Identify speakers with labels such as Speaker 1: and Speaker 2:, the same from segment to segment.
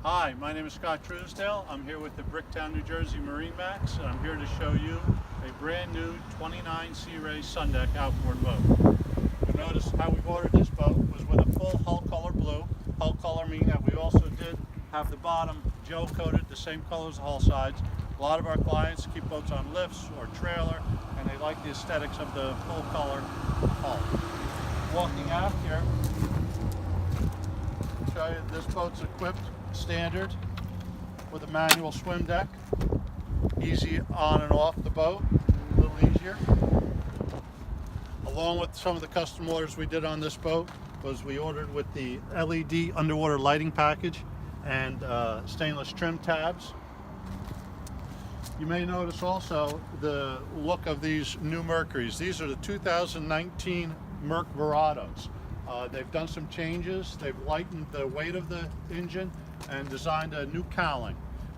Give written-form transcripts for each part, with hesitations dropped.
Speaker 1: Hi, my name is Scott Truesdale. I'm here with the Bricktown, New Jersey MarineMax, and I'm here to show you a brand new 29 Sea Ray Sundeck outboard boat. You'll notice how we ordered this boat was with a full hull color blue. Hull color meaning that we also did have the bottom gel coated the same color as the hull sides. A lot of our clients keep boats on lifts or trailer, and they like the aesthetics of the full color hull. Walking aft here, I'll show you this boat's equipped standard with a manual swim deck. Easy on and off the boat, a little easier. Along with some of the custom orders we did on this boat was we ordered with the LED underwater lighting package and stainless trim tabs. You may notice also the look of these new Mercuries. These are the 2019 Merc Verados. They've done some changes. They've lightened the weight of the engine and designed a new cowling.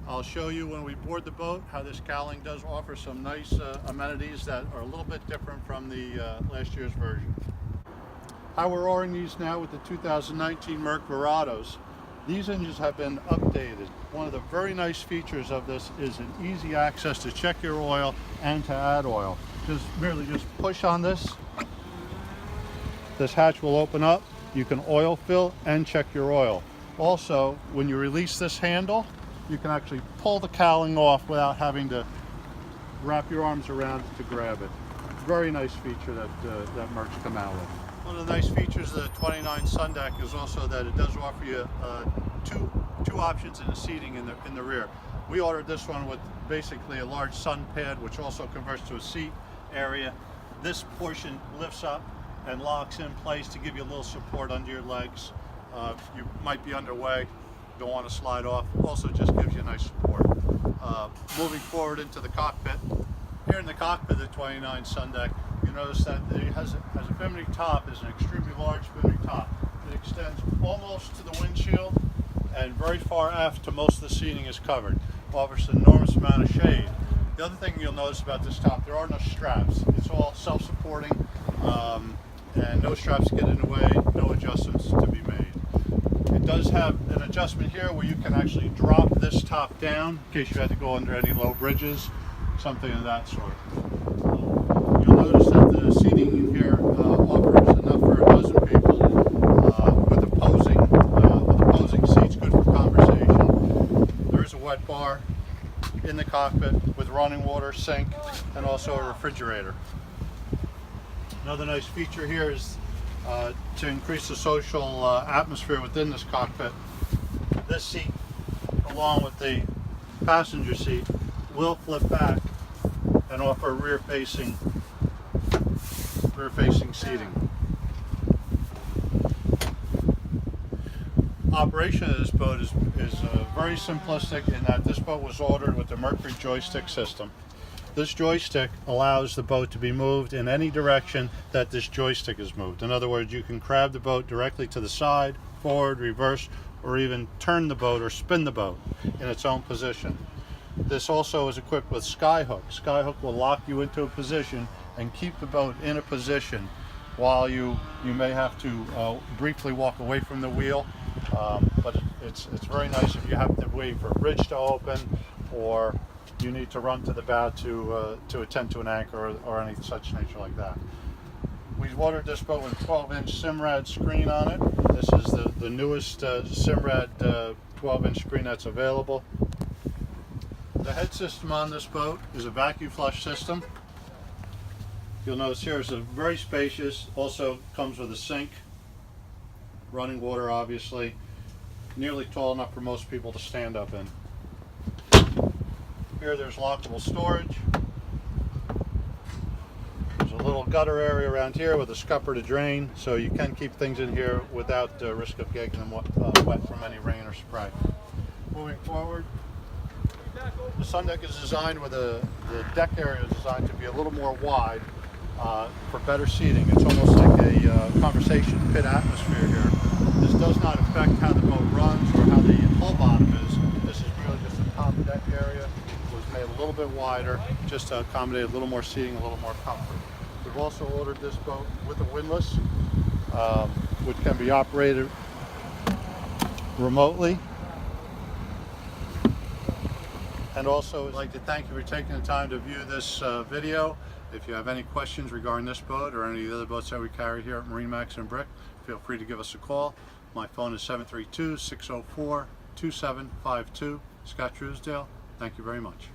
Speaker 1: I'll show you when we board the boat how this cowling does offer some nice amenities that are a little bit different from the last year's version. How we're ordering these now with the 2019 Merc Verados. These engines have been updated. One of the very nice features of this is an easy access to check your oil and to add oil. Just push on this. This hatch will open up. You can oil fill and check your oil. Also, when you release this handle, you can actually pull the cowling off without having to wrap your arms around it to grab it. Very nice feature that Merc's come out with. One of the nice features of the 29 Sundeck is also that it does offer you two options in the seating in the rear. We ordered this one with basically a large sun pad, which also converts to a seat area. This portion lifts up and locks in place to give you a little support under your legs. You might be underway, don't want to slide off. Also just gives you a nice support. Moving forward into the cockpit. Here in the cockpit of the 29 Sundeck, you notice that it has a bimini top. It's an extremely large bimini top. It extends almost to the windshield and very far aft to most of the seating is covered. Offers an enormous amount of shade. The other thing you'll notice about this top, there are no straps. It's all self-supporting and no straps get in the way, no adjustments to be made. It does have an adjustment here where you can actually drop this top down in case you had to go under any low bridges, something of that sort. You'll notice that the seating in here offers enough for a dozen people with opposing seats, good for conversation. There is a wet bar in the cockpit with running water, sink, and also a refrigerator. Another nice feature here is to increase the social atmosphere within this cockpit. This seat, along with the passenger seat, will flip back and offer rear-facing seating. Operation of this boat is very simplistic in that this boat was ordered with the Mercury joystick system. This joystick allows the boat to be moved in any direction that this joystick is moved. In other words, you can crab the boat directly to the side, forward, reverse, or even turn the boat or spin the boat in its own position. This also is equipped with Skyhook. Skyhook will lock you into a position and keep the boat in a position while you may have to briefly walk away from the wheel. But it's very nice if you have to wait for a bridge to open or you need to run to the bow to attend to an anchor or any such nature like that. We've ordered this boat with a 12-inch Simrad screen on it. This is the newest Simrad 12-inch screen that's available. The head system on this boat is a vacuum flush system. You'll notice here it's very spacious. Also comes with a sink, running water obviously, nearly tall enough for most people to stand up in. Here there's lockable storage. There's a little gutter area around here with a scupper to drain, so you can keep things in here without the risk of getting them wet from any rain or spray. Moving forward, the Sundeck is designed with the deck area is designed to be a little more wide for better seating. It's almost like a conversation pit atmosphere here. This does not affect how the boat runs or how the hull bottom is. This is really just a top deck area. Made a little bit wider just to accommodate a little more seating, a little more comfort. We've also ordered this boat with a windlass, which can be operated remotely. And also, I'd like to thank you for taking the time to view this video. If you have any questions regarding this boat or any of the other boats that we carry here at MarineMax and Brick, feel free to give us a call. My phone is 732-604-2752. Scott Truesdale, thank you very much.